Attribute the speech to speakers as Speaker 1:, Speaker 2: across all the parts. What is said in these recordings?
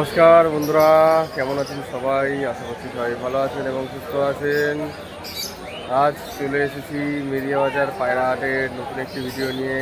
Speaker 1: নমস্কার বন্ধুরা, কেমন আছেন সবাই? আশা করছি সবাই ভালো আছেন এবং সুস্থ আছেন। আজ চলে এসেছি মেরিয়া বাজার পায়রা হাটের নতুন একটি ভিডিও নিয়ে।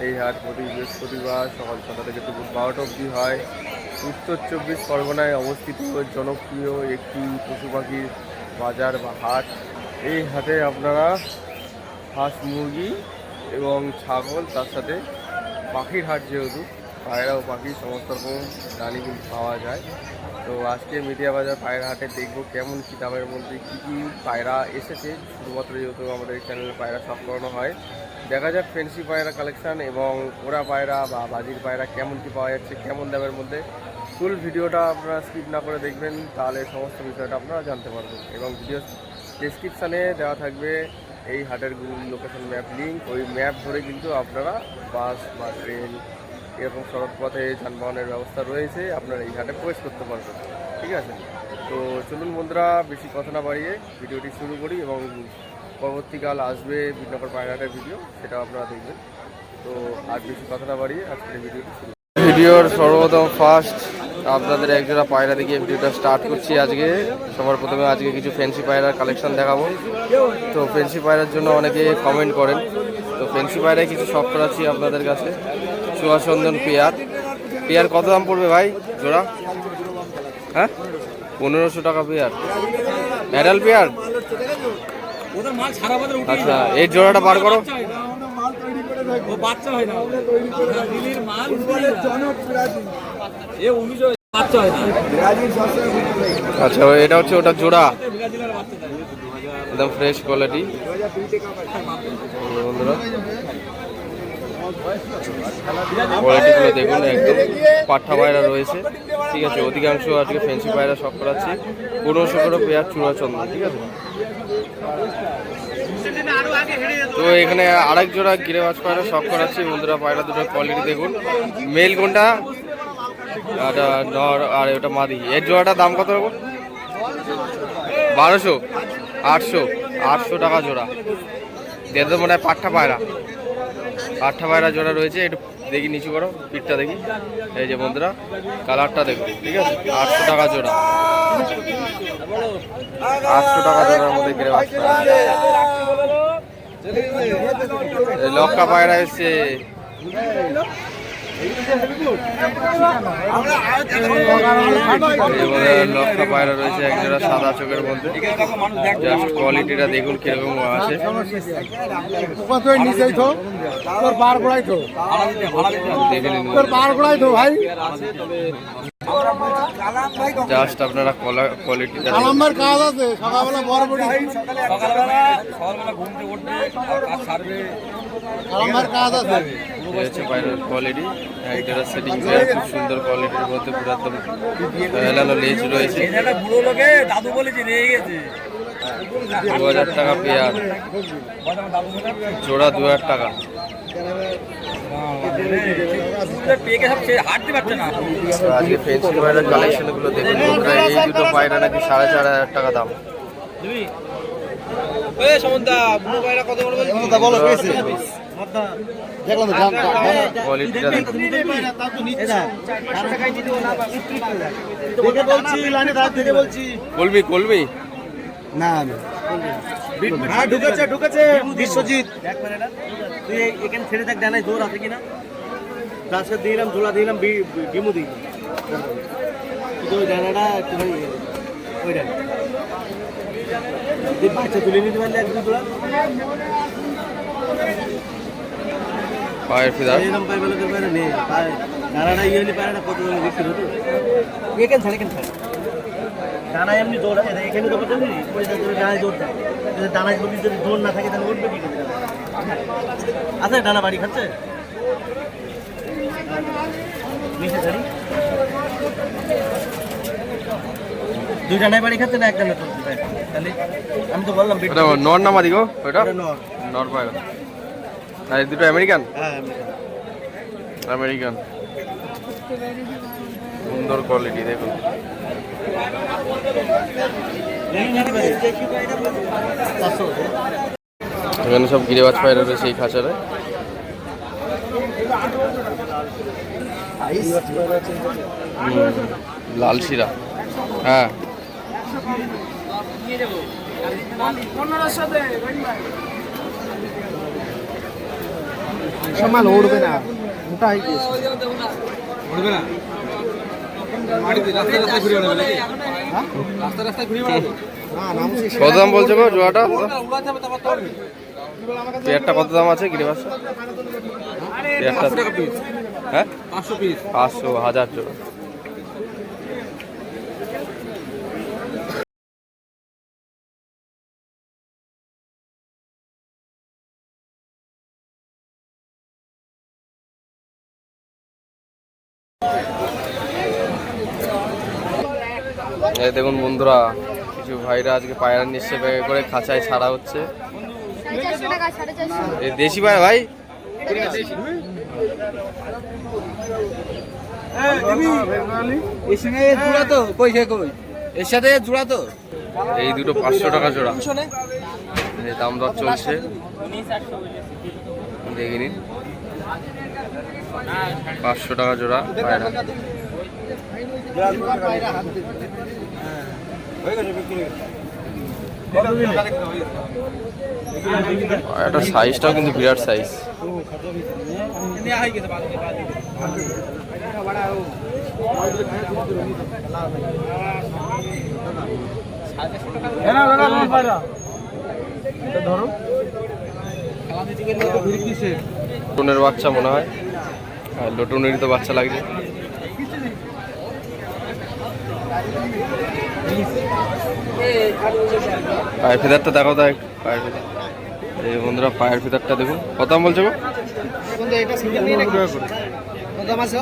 Speaker 1: এই হাট প্রতি বৃহস্পতিবার সকাল 6টা থেকে দুপুর 12টা অবধি হয়। উত্তর 24 পরগনায় অবস্থিত জনপ্রিয় একটি পশু পাখির বাজার বা হাট। এই হাটে আপনারা হাঁস, মুরগি এবং ছাগল, তার সাথে পাখির হাট, যেহেতু পায়রা ও পাখি সমস্ত রকম প্রাণী কিন্তু পাওয়া যায়। তো আজকে মেরিয়া বাজার পায়রা হাটে দেখবো কেমন কী দামের মধ্যে কী কী পায়রা এসেছে। শুধুমাত্র যেহেতু আমাদের চ্যানেলে পায়রা সব করানো হয়, দেখা যাক ফেন্সি পায়রা কালেকশান এবং ওরা পায়রা বা বাজির পায়রা কেমন কী পাওয়া যাচ্ছে, কেমন দামের মধ্যে। ফুল ভিডিওটা আপনারা স্কিপ না করে দেখবেন, তাহলে সমস্ত বিষয়টা আপনারা জানতে পারবেন। এবং ভিডিও ডেসক্রিপশানে দেওয়া থাকবে এই হাটের গুগল লোকেশন ম্যাপ লিঙ্ক। ওই ম্যাপ ধরে কিন্তু আপনারা বাস বা ট্রেন এরকম সড়ক পথে যানবাহনের ব্যবস্থা রয়েছে, আপনারা এই হাটে প্রবেশ করতে পারবেন। ঠিক আছে, তো চলুন বন্ধুরা, বেশি কথা না বাড়িয়ে ভিডিওটি শুরু করি এবং পরবর্তীকাল আসবে বিজ্ঞাপন পায়রা হাটের ভিডিও, সেটাও আপনারা দেখবেন। তো আর বেশি কথা না বাড়িয়ে আজকের ভিডিওটি শুরু। ভিডিওর সর্বপ্রথম ফার্স্ট আপনাদের একজোড়া পায়রা দেখিয়ে ভিডিওটা স্টার্ট করছি। আজকে সবার প্রথমে আজকে কিছু ফ্যান্সি পায়রার কালেকশন দেখাবো। তো ফ্যান্সি পায়রার জন্য অনেকে কমেন্ট করেন, তো ফ্যান্সি পায়রায় কিছু শখ করাচ্ছি আপনাদের কাছে। সুভাষচন্দন পেয়ার কত দাম পড়বে ভাই জোড়া? হ্যাঁ, 1500 টাকা পেয়ার। Adult pair. আচ্ছা, এই জোড়াটা বার করো। আচ্ছা, এটা হচ্ছে ওটা জোড়া, একদম ফ্রেশ কোয়ালিটি বন্ধুরা। কোয়ালিটিগুলো দেখুন, একদম পাঠা পায়রা রয়েছে। ঠিক আছে, অধিকাংশ আজকে ফ্যান্সি পায়রা শখ করাচ্ছি। 1500 করে পেয়ার চূড়াচন্দন। ঠিক আছে, তো এখানে আরেক জোড়া গিরেবাজ পায়রা শখ করাচ্ছি বন্ধুরা। পায়রা দুটোর কোয়ালিটি দেখুন, মেল কোনটা নর আর ওটা মাদি। এর জোড়াটার দাম কত রকম? 1200, 800 টাকা জোড়া। এর তো মনে হয় পাঠা পায়রা জোড়া রয়েছে। একটু দেখি, নিচু করো পিঠটা দেখি। এই যে বন্ধুরা, কালারটা দেখুন। ঠিক আছে, 800 টাকা জোড়া। 800 টাকা জোড়ার মধ্যে গিরেবাজ পায়রা। লক্কা পায়রা এসছে। লক্কা পায়রা রয়েছে একজোড়া সাদা চোখের মধ্যে। জাস্ট কোয়ালিটিটা দেখুন কিরকম আছে। দেখে নিন জাস্ট আপনারা কোয়ালিটিটা কোয়ালিটি একটা সেটিং খুব সুন্দর কোয়ালিটির মধ্যে, পুরো একদম হেলানো লেজ রয়েছে। 2000 টাকা পেয়ার, জোড়া 2000 টাকা। আজকে ফেন্সি পায়রার কালেকশনগুলো দেখুন বন্ধুরা। এই দুটো পায়রা নাকি 4500 টাকা দাম। কলমি না ঢুকেছে বিশ্বজিৎ। তুই এখানে ছেড়ে দেখ, ডানায় জোর আছে কিনা। গাছের দিলাম, ঝোলা দিলাম, ডিমু দিই। কিন্তু ওই ডানাটা একটুখানি ওই ডানা বাচ্চা তুলে নিতে পারলে একদম জোড়া পায়ের ফিদার এরকম পাই বলে তোর পায়রা নেই। ডানাটা ইয়ে হলে পায়রাটা কত বিক্রি হতো। এখানে ছাড়ে ডানা এমনি জোর আছে, এখানে তো করতে নেই। ডানায় জোর দেয়, ডানায় যদি জোর না থাকে তাহলে উঠবে কি করে? আচ্ছা, ডানা বাড়ি খাচ্ছে দুই ডানায় বাড়ি খাচ্ছে না, এক ডানা চলছে। তাহলে আমি তো বললাম নর না মাদি গো, ওইটা নর পায়রা। আর এই দুটো আমেরিকান। হ্যাঁ, আমেরিকান। সুন্দর কোয়ালিটি দেখুন। এখানে সব গিরিবাজ পায়রা রয়েছে এই খাঁচারে। লাল শিরা, হ্যাঁ।
Speaker 2: মাল উড়বে না, মোটা হয়ে গিয়েছে।
Speaker 3: উড়বে না, রাস্তায় ঘুরে বেড়াবে নাকি? রাস্তায় ঘুরে বেড়াবে।
Speaker 1: কত দাম বলছো গো জোড়াটা? পেয়ারটা কত দাম আছে গিরে বাচ্চা? পেয়ারটা হ্যাঁ
Speaker 3: 500 পিস,
Speaker 1: 500, 1000 জোড়া। এই দেখুন বন্ধুরা, কিছু ভাইরা আজকে পায়রা নিচ্ছে ব্যাগে করে খাঁচায় ছাড়া হচ্ছে। এই দেশি পায়রা ভাই,
Speaker 3: এর সাথে জোড়া তো
Speaker 1: এই দুটো 500 টাকা জোড়া। এই দাম দর চলছে, দেখে নিন। 500 টাকা জোড়া পায়রা। পায়রাটার সাইজটাও কিন্তু বিরাট সাইজ। লোটনের বাচ্চা মনে হয়, হ্যাঁ লোটনেরই তো বাচ্চা লাগছে। পায়ের ফেদারটা দেখো তো একটু, পায়ের ফেদার। এই বন্ধুরা পায়ের ফেদারটা দেখুন, কত দাম বলছো গো?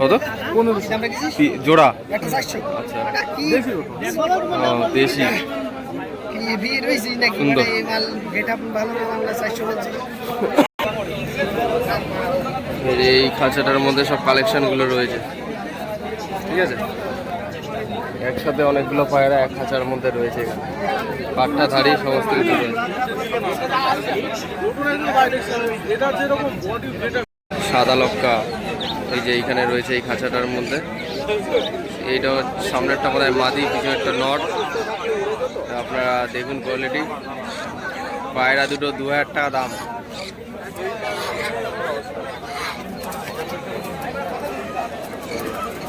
Speaker 1: কত জোড়া? আচ্ছা, দেশি সুন্দর। এই খাঁচাটার মধ্যে সব কালেকশনগুলো রয়েছে, ঠিক আছে। একসাথে অনেকগুলো পায়রা এক খাঁচার মধ্যে রয়েছে, এখানে পাট্টা ধাড়ি সমস্ত কিছু রয়েছে। সাদা লক্কা এই যে এইখানে রয়েছে এই খাঁচাটার মধ্যে। এইটা সামনেরটা মনে হয় মাদি, পিছনেরটা নট। আপনারা দেখুন কোয়ালিটি। পায়রা দুটো 2000 টাকা দাম।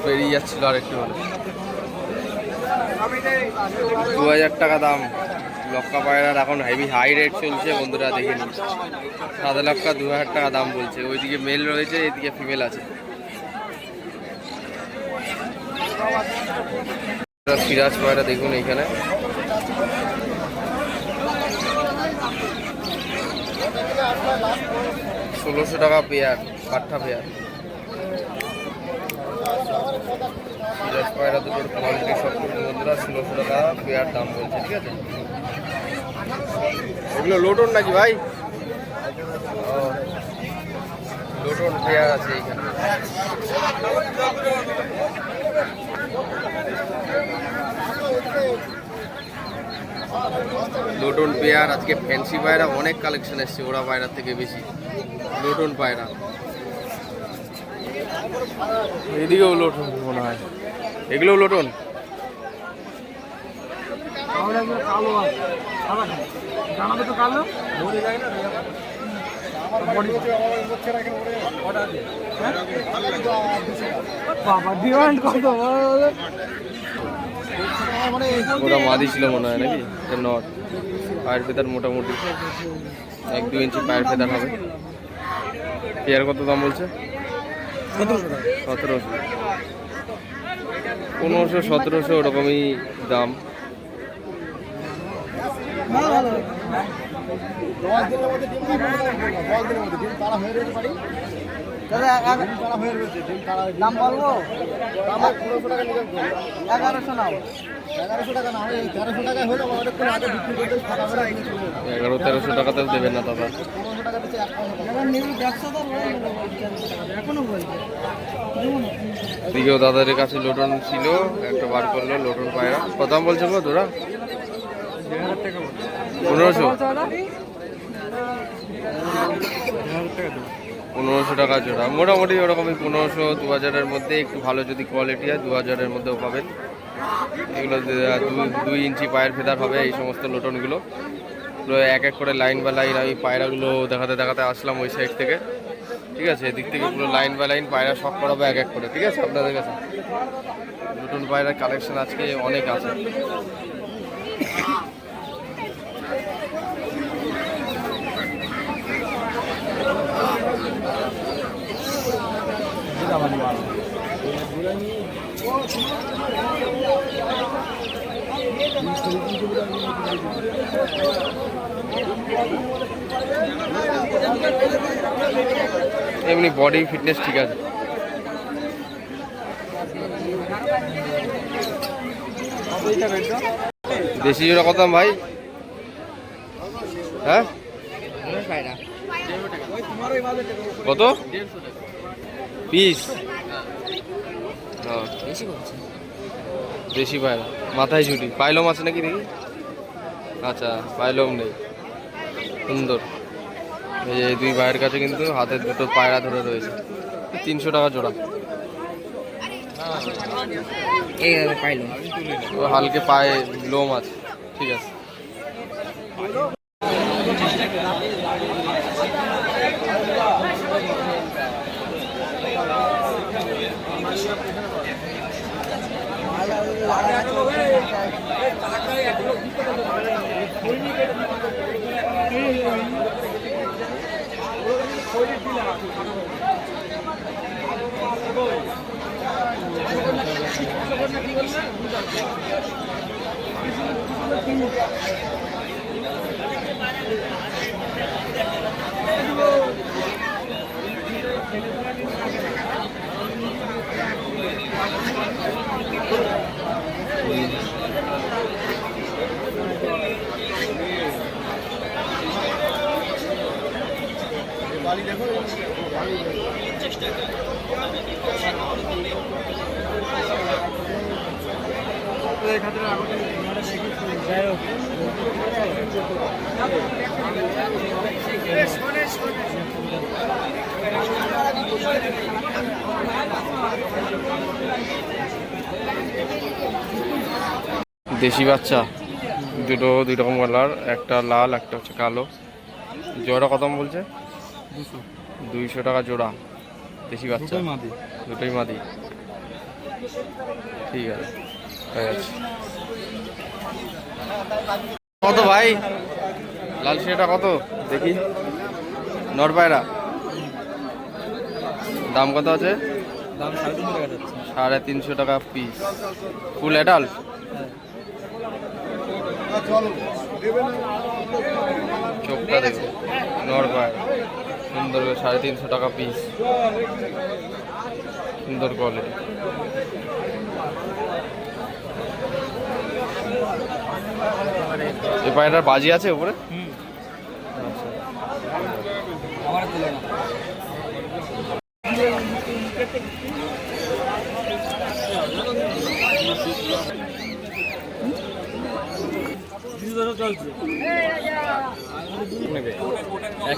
Speaker 1: বেরিয়ে যাচ্ছিল আর একটু হলে। 2000 টাকা দাম লক্কা পায়রার। এখন হেভি হাই রেট চলছে বন্ধুরা, দেখে নিন। সাদা লক্কা 2000 টাকা দাম বলছে। ওইদিকে মেল রয়েছে, এদিকে ফিমেল আছে। সিরাজ পায়রা দেখুন এইখানে। ষোলোশো টাকা পেয়ার, পাঠা পেয়ার। সিরাজ পায়রা দুটোর কোয়ালিটি সব বন্ধুরা 1600 টাকা পেয়ার দাম বলছে, ঠিক আছে। এগুলো লোটন নাকি ভাই? লোটন পেয়ার আছে এইখানে। Lotion pair. আজকে ফ্যান্সি পায়রা অনেক কালেকশন এসছে, ওরা পায়রার থেকে বেশি লোটন পায়রা। এদিকেও লোটন মনে হয়, এগুলোও লোটন। ওরা মাদি ছিল মনে হয় নাকি? নট। পায়ের ফেদার মোটামুটি 1-2 ইঞ্চি পায়ের ফেদার হবে। পেয়ার কত দাম বলছে? 1700, 1500, 1700 ওরকমই দাম।
Speaker 2: দাম বলবো 1100 নাও।
Speaker 1: 1100-1300 টাকাতেও দেবেন না দাদা। দিকেও দাদাদের কাছে লোটন ছিল, একটা বার করলো লোটন পায়রা। কত দাম বলছে গো তোরা? 1500, 1500 টাকা জোড়া, মোটামুটি ওরকমই 1500-2000-এর মধ্যে। একটু ভালো যদি কোয়ালিটি হয় 2000-এর মধ্যেও পাবেন। এগুলো 2 ইঞ্চি পায়ের ফেদার হবে এই সমস্ত লোটনগুলো। পুরো এক এক করে লাইন বা লাইন আমি পায়রাগুলো দেখাতে দেখাতে আসলাম ওই সাইড থেকে, ঠিক আছে। এদিক থেকে পুরো লাইন বাই লাইন পায়রা শখ করাবো এক এক করে, ঠিক আছে। আপনাদের কাছে নতুন পায়রার কালেকশন আজকে অনেক আছে। এমনি বডি ফিটনেস ঠিক আছে। দেশি জোড়া কত দাম ভাই? হ্যাঁ কত পিস? দেশি পায়রা, মাথায় ঝুটি, পাইলম আছে নাকি দেখি? আচ্ছা, পাইলম নেই, সুন্দর। এই যে 2 ভাইয়ের কাছে কিন্তু হাতে 2টো পায়রা ধরে রয়েছে। 300 টাকা জোড়া। হালকে পায়ে লোম আছে, ঠিক আছে। দেশি বাচ্চা দুটো 2 রকম কালার, একটা লাল একটা হচ্ছে কালো। জোড়া কত বলছে? 200 টাকা জোড়া। দেশি বাচ্চা দুটোই মাদি, ঠিক আছে। কত ভাই লাল সেটা কত দেখি? নর পায়রা দাম কত আছে?
Speaker 3: দাম 350 টাকা যাচ্ছে।
Speaker 1: 350 টাকা পিস। Full adult. চোখটা দেখো, নর পায়রা, সুন্দর। 350 টাকা পিস, সুন্দর কোয়ালিটি। এই পায়রার বাজি আছে উপরে?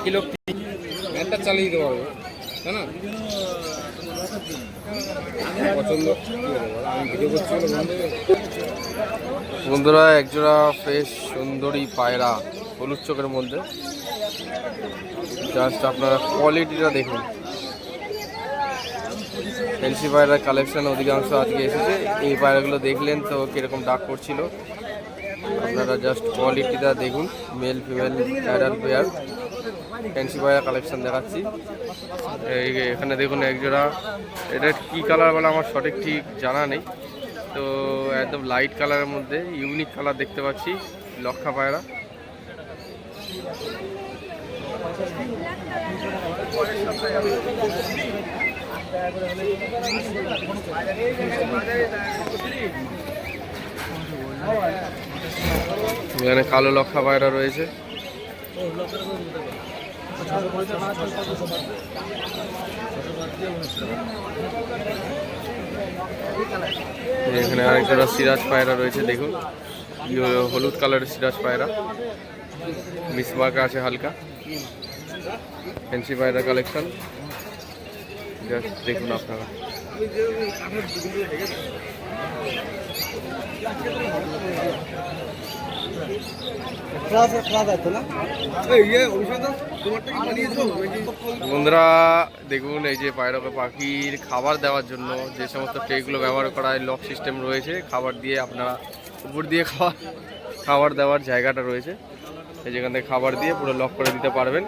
Speaker 3: কিলো একটা চালিয়ে দিতে পারবো, তাই না? পছন্দ
Speaker 1: বন্ধুরা, একজোড়া ফ্রেশ সুন্দরী পায়রা হলুদ চোখের মধ্যে। জাস্ট আপনারা কোয়ালিটিটা দেখুন। ফ্যান্সি পায়রার কালেকশন অধিকাংশ আজকে এসেছে। এই পায়রাগুলো দেখলেন তো কীরকম ডাক করছিল। আপনারা জাস্ট কোয়ালিটিটা দেখুন। Male female adult pair fancy পায়রা কালেকশন দেখাচ্ছি। এখানে দেখুন একজোড়া, এটা কি কালার বলে আমার সঠিক ঠিক জানা নেই। তো একদম লাইট কালারের মধ্যে ইউনিক কালার দেখতে পাচ্ছি, লক্ষা পায়রা। এখানে কালো লক্ষা পায়রা রয়েছে। এখানে আরেকটা সিরাজ পায়রা রয়েছে, দেখুন হলুদ কালারের সিরাজ পায়রা, মিসমার্ক আছে হালকা। ফ্যান্সি পায়রা কালেকশন। জাস্ট দেখুন আপনারা। বন্ধুরা দেখুন, এই যে পায়রা পাখির খাবার দেওয়ার জন্য যে সমস্ত ট্রেগুলো ব্যবহার করা হয়, লক সিস্টেম রয়েছে, খাবার দিয়ে আপনারা উপর দিয়ে খাবার দেওয়ার জায়গাটা রয়েছে, এই যেখান থেকে খাবার দিয়ে পুরো লক করে দিতে পারবেন।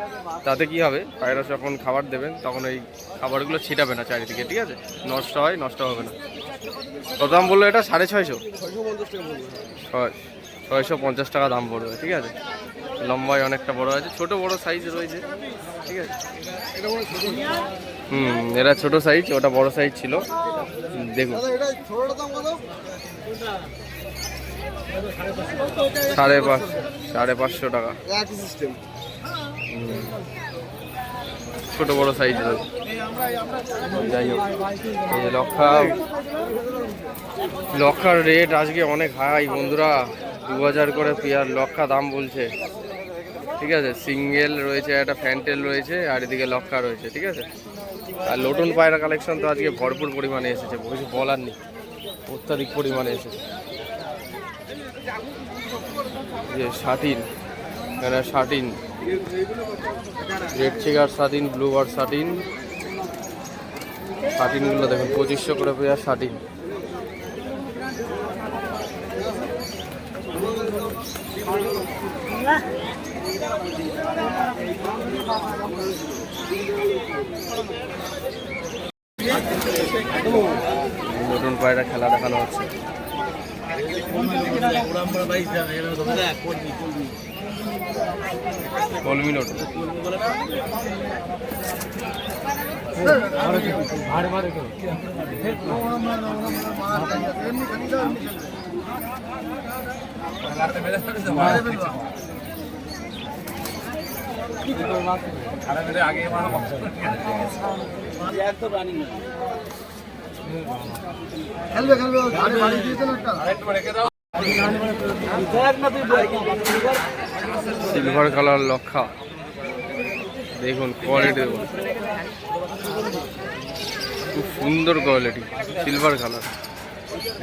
Speaker 1: তাতে কি হবে, পায়রা যখন খাবার দেবেন তখন ওই খাবারগুলো ছিটাবে না চারিদিকে, ঠিক আছে, নষ্ট হবে না। কত দাম বললো এটা? 650? 650 টাকা দাম পড়বে, ঠিক আছে। লম্বায় অনেকটা বড় আছে, ছোট বড় সাইজ রয়েছে, ঠিক আছে। এরা ছোট সাইজ, ওটা বড় সাইজ ছিল। দেখুন 550 টাকা ছোট বড় সাইজ রয়েছে। যাই হোক, এই যে লক্ষার রেট আজকে অনেক হাই বন্ধুরা, 2000 করে পেয়ার লক্ষা দাম বলছে, ঠিক আছে। সিঙ্গেল রয়েছে, একটা ফ্যান্টেল রয়েছে, আর এদিকে লক্ষা রয়েছে, ঠিক আছে। আর লোটন পায়রা কালেকশন তো আজকে ভরপুর পরিমাণে এসেছে, কিছু বলার নেই, অত্যাধিক পরিমাণে এসেছে। যে শাটিন, এখানে শাটিন, রেড চিকার শাটিন, ব্লু বার শাটিন, শাটিনগুলো দেখুন 2500 করে পেয়ার শাটিন। নতুন পায়রা খেলা দেখানো হচ্ছে। কলমি নতুন সিলভার কালার লক্ষা, দেখুন কোয়ালিটি দেখুন, খুব সুন্দর কোয়ালিটি, সিলভার কালার,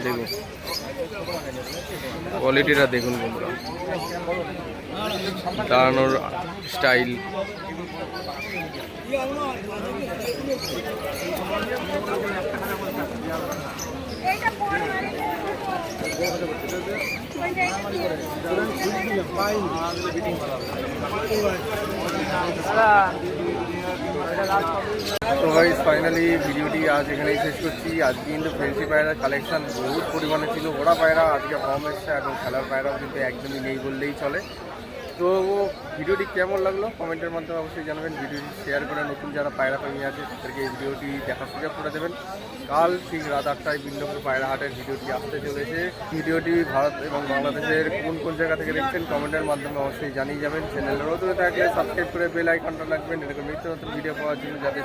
Speaker 1: দেখুন কোয়ালিটিটা দেখুন বন্ধুরা, দাঁড়ানোর স্টাইল। তো গাইস ফাইনালি ভিডিওটি আজ এখানেই শেষ করছি। আজকে কিন্তু ফ্যান্সি পায়রার কালেকশন বহুত পরিমাণে ছিল, ওরা পায়রা আজকে কম এসছে, এবং খেলার পায়রাও কিন্তু একদমই নেই বললেই চলে। তো ভিডিওটি কেমন লাগলো কমেন্টের মাধ্যমে অবশ্যই জানাবেন। ভিডিওটি শেয়ার করে নতুন যারা পায়রা প্রেমী আছে তাদেরকে এই ভিডিওটি দেখার সুযোগ করে দেবেন। কাল ঠিক রাত 8টায় বিন্দুপুর পায়রা হাটের ভিডিওটি আসতে চলেছে। ভিডিওটি ভারত এবং বাংলাদেশের কোন কোন জায়গা থেকে দেখছেন কমেন্টের মাধ্যমে অবশ্যই জানিয়ে যাবেন। চ্যানেলের নতুন থাকলে সাবস্ক্রাইব করে বেল আইকনটা রাখবেন, এরকম নিত্য নতুন ভিডিও পাওয়ার জন্য, যাতে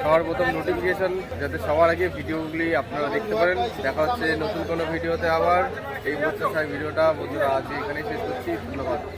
Speaker 1: সবার প্রথম নোটিফিকেশন, যাতে সবার আগে ভিডিওগুলি আপনারা দেখতে পারেন। দেখা হচ্ছে নতুন কোনো ভিডিওতে আবার। এই বছর ভিডিওটা বন্ধুরা আজ এখানেই শেষ করছি। ধন্যবাদ।